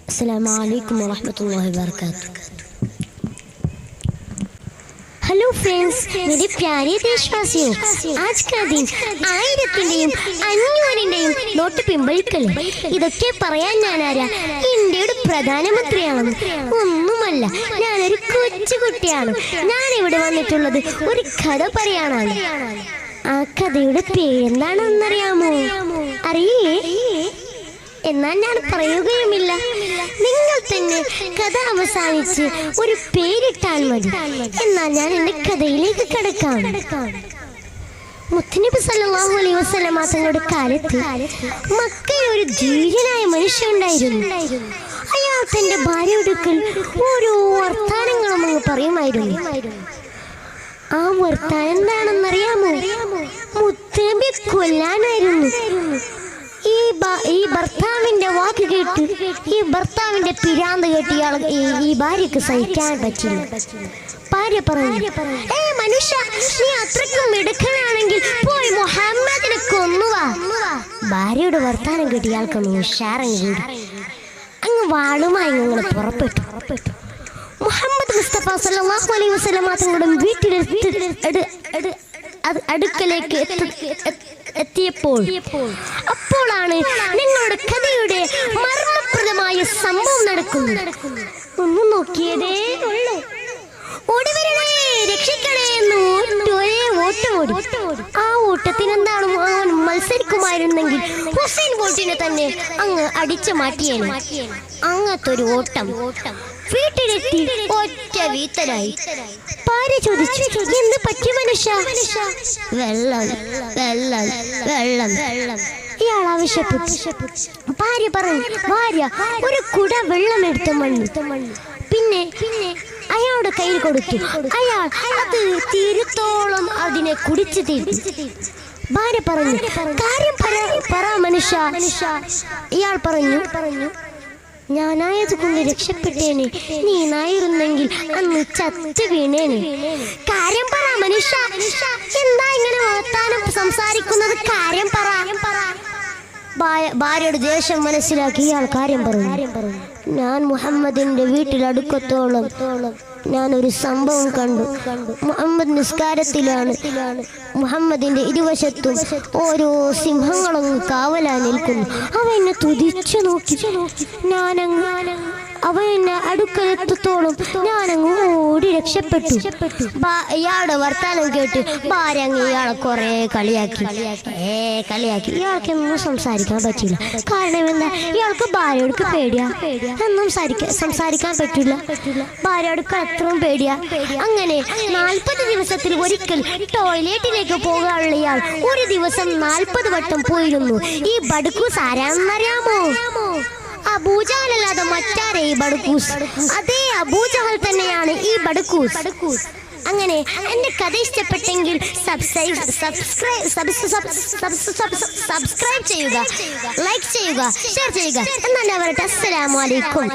अस्सलामु अलैकुम वरहमतुल्लाहि वबरकातुह। हेलो फ्रेंड्स, मेरे प्यारे देशवासियों, आज का दिन 1000-ന്റെയും 500-ന്റെയും നോട്ട് പിൻവലിക്കല്. ഇതൊക്കെ പറയാൻ ഞാനാരാ? ഇന്ത്യയുടെ പ്രധാനമന്ത്രിയാണ്. ഒന്നുമല്ല, ഞാനൊരു കൊച്ചുകുട്ടിയാണ്. ഞാൻ ഇവിടെ വന്നിട്ടുള്ളത് ഒരു കഥ പറയാനാണ്. ആ കഥയുടെ പേരെന്താണെന്നറിയാമോ? അറിയില്ലേ? എന്നാൽ ഞാൻ പറയുകയുമില്ല. നിങ്ങൾ തന്നെ കഥ അവസാനിച്ച് ഒരു പേരിട്ടാൽ മതി. എന്നാൽ ഞാൻ എന്റെ കഥയിലേക്ക് കടക്കാം. മുത്തുനബി സല്ലല്ലാഹു അലൈഹി വസല്ലമ തങ്ങളുടെ കാലത്ത് മക്കയിൽ ഒരു ധീരനായ മനുഷ്യൻ ഉണ്ടായിരുന്നു. അയാൾ തന്റെ ഭാര്യയുടെ അടുക്കൽ ഓരോ വർത്താനങ്ങളും അങ്ങ് പറയുമായിരുന്നു. ആ വർത്താനം എന്താണെന്നറിയാമോ? മുത്തുനബി കൊല്ലാനായിരുന്നു. ഈ ഭർത്താവിന്റെ വാക്ക് കേട്ട്, ഈ ഭർത്താവിന്റെ പിരാന്ത് കേട്ട് ഈ ഭാര്യക്ക് സഹിക്കാൻ പറ്റില്ല. ഭാര്യ പറഞ്ഞു, മനുഷ്യ, നീ അത്രയ്ക്കും മിടുക്കനാണെങ്കിൽ പോയി മുഹമ്മദിനെ കൊന്നുവാ. ഭാര്യയുടെ വർത്താനം കേട്ട് ഇയാൾക്കൊന്ന് ഉഷാറങ്ങ് കൂടി അങ്ങ് വാളുമായി അങ്ങനെ പുറപ്പെട്ടു. മുഹമ്മദ് മുസ്തഫ സല്ലല്ലാഹു അലൈഹി വസല്ലമ തങ്ങളുടെ അടുക്കലേക്ക് എത്തിയപ്പോൾ അപ്പോഴാണ് നിങ്ങളുടെ കഥയുടെ മർമ്മപ്രദമായ സംഭവം നടക്കുന്നത്. ഒന്ന് നോക്കിയതേ ഉള്ളൂ. ഓടി വരണേ, രക്ഷിക്കണേ എന്ന് ഒരേ ഓട്ടമോടി. ആ ഓട്ടത്തിനെന്താണ്, അവൻ മത്സരിക്കുമായിരുന്നെങ്കിൽ ഹുസൈൻ ബോൾട്ടിനെ തന്നെ അങ്ങ് അടിച്ചു മാറ്റിയേനെ. അങ്ങത്തൊരു ഓട്ടം. വീട്ടിലെത്തി ഒറ്റ വീത്തരായി. ഭാര്യ ചോദിച്ചു, എന്ത് പറ്റി മനുഷ്യ? വെള്ളം വെള്ളം വെള്ളം ഇയാൾ ആവശ്യപ്പെട്ടു. ഭാര്യ പറഞ്ഞു, ഭാര്യ ഒരു കുട വെള്ളം എടുത്ത് മണ്ണ്. പിന്നെ അയാളുടെ കയ്യിൽ കൊടുത്തു. അയാൾ അത് തീരത്തോളം അതിനെ കുടിച്ചു തീർത്തു. ഭാര്യ പറഞ്ഞു, കാര്യം പറ മനുഷ്യ. ഇയാൾ പറഞ്ഞു, ഞാനായത് കൊണ്ട് രക്ഷപ്പെട്ടേനെ, നീ നായിരുന്നെങ്കിൽ അന്ന് ചത്ത് വീണേനെ. കാര്യം പറ മനുഷ്യ, എന്താ ഇങ്ങനെ വർത്താനം സംസാരിക്കുന്നത്? കാര്യം പറ. ഭാര്യയുടെ ദേഷ്യം മനസ്സിലാക്കി ഇയാൾ കാര്യം പറഞ്ഞു. ഞാൻ മുഹമ്മദിന്റെ വീട്ടിലടുക്കത്തോളം ഞാനൊരു സംഭവം കണ്ടു. മുഹമ്മദ് നിസ്കാരത്തിലാണ്. മുഹമ്മദിന്റെ ഇരുവശത്തും ഓരോ സിംഹങ്ങളും കാവലാൻ നിൽക്കുന്നു. അവ എന്നെ തുതിച്ചു നോക്കി. അവ എന്നെ അടുക്കലെത്തോളം ഞാനങ്ങ് ഓടി രക്ഷപ്പെട്ടു. ഇയാളുടെ വർത്താനം കേട്ട് ഭാര്യ അങ്ങ് ഇയാളെ കുറെ കളിയാക്കി. ഇയാൾക്കൊന്നും സംസാരിക്കാൻ പറ്റില്ല. കാരണം എന്താ? ഇയാൾക്ക് ഭാര്യയോട് പേടിയാ. ഒന്നും സംസാരിക്കാൻ പറ്റില്ല. ഭാര്യയോട് അത്രയും പേടിയാ. അങ്ങനെ 40 ദിവസത്തിൽ ഒരിക്കൽ ടോയ്ലറ്റിലേക്ക് പോകാനുള്ള ഇയാൾ ഒരു ദിവസം 40 വട്ടം പോയിരുന്നു. ഈ ബഡ്കൂസ് ആരാണെന്നറിയാമോ? അബൂജഹലല്ലാതെ മറ്റാരെ ഈ ബഡ്കൂസ്? അതേ അബൂജഹൽ തന്നെയാണ് ഈ ബഡ്കൂസ്. അങ്ങനെ എന്റെ കഥ ഇഷ്ടപ്പെട്ടെങ്കിൽ സബ്സ്ക്രൈബ് ചെയ്യുക, ലൈക്ക് ചെയ്യുക, ഷെയർ ചെയ്യുക. എന്നാൽ അവരുടെ അസ്സലാമു അലൈക്കും.